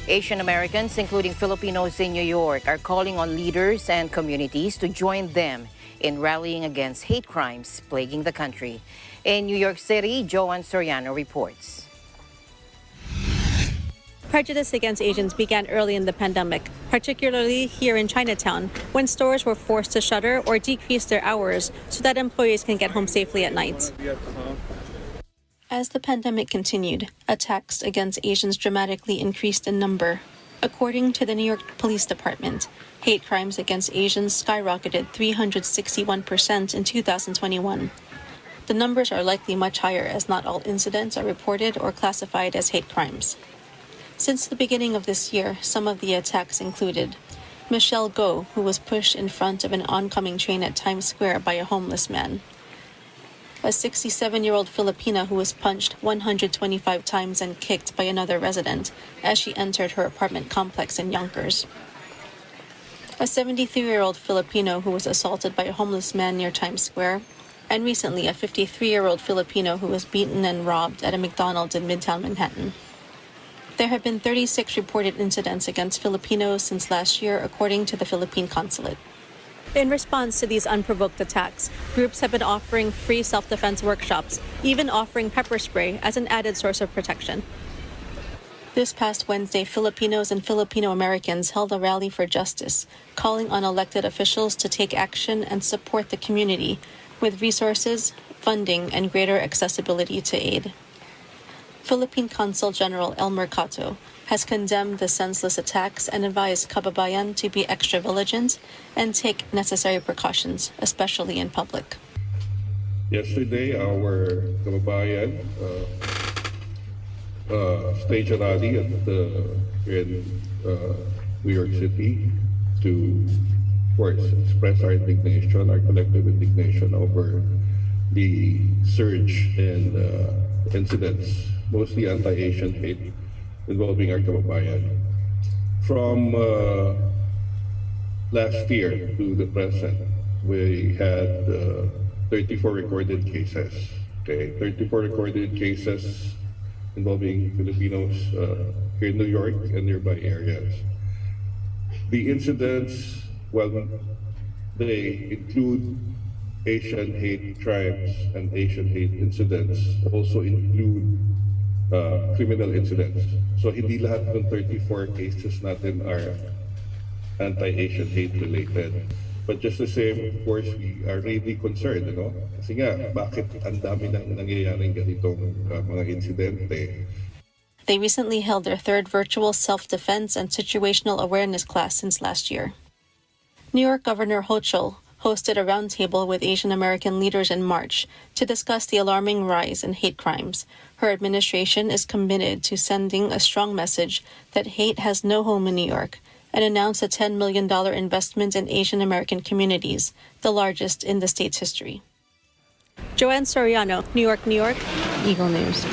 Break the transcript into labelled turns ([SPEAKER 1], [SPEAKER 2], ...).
[SPEAKER 1] Asian Americans, including Filipinos in New York, are calling on leaders and communities to join them in rallying against hate crimes plaguing the country. In New York City, Joanne Soriano reports.
[SPEAKER 2] Prejudice against Asians began early in the pandemic, particularly here in Chinatown, when stores were forced to shutter or decrease their hours so that employees can get home safely at night. As the pandemic continued, attacks against Asians dramatically increased in number. According to the New York Police Department, hate crimes against Asians skyrocketed 361% in 2021. The numbers are likely much higher as not all incidents are reported or classified as hate crimes. Since the beginning of this year, some of the attacks included Michelle Go, who was pushed in front of an oncoming train at Times Square by a homeless man. A 67-year-old Filipina who was punched 125 times and kicked by another resident as she entered her apartment complex in Yonkers. A 73-year-old Filipino who was assaulted by a homeless man near Times Square. And recently, a 53-year-old Filipino who was beaten and robbed at a McDonald's in Midtown Manhattan. There have been 36 reported incidents against Filipinos since last year, according to the Philippine Consulate. In response to these unprovoked attacks, groups have been offering free self-defense workshops, even offering pepper spray as an added source of protection. This past Wednesday, Filipinos and Filipino Americans held a rally for justice, calling on elected officials to take action and support the community with resources, funding, and greater accessibility to aid. Philippine Consul General Elmer Cato has condemned the senseless attacks and advised kababayan to be extra vigilant and take necessary precautions, especially in public.
[SPEAKER 3] Yesterday, our kababayan staged a rally in New York City to, of course, express our indignation, our collective indignation over the surge in incidents, mostly anti-Asian hate involving our kababayan. From last year to the present, we had 34 recorded cases. 34 recorded cases involving Filipinos here in New York and nearby areas. The incidents, well, they include Asian hate crimes and Asian hate incidents, also include criminal incidents. So hindi lahat ng 34 cases natin are anti-Asian hate related. But just the same, of course, we are really concerned, Kasi nga, bakit ang dami nang nangyayaring ganitong mga insidente?
[SPEAKER 2] They recently held their third virtual self-defense and situational awareness class since last year. New York Governor Hochul hosted a roundtable with Asian American leaders in March to discuss the alarming rise in hate crimes. Her administration is committed to sending a strong message that hate has no home in New York and announced a $10 million investment in Asian American communities, the largest in the state's history. Joanne Soriano, New York, Eagle News.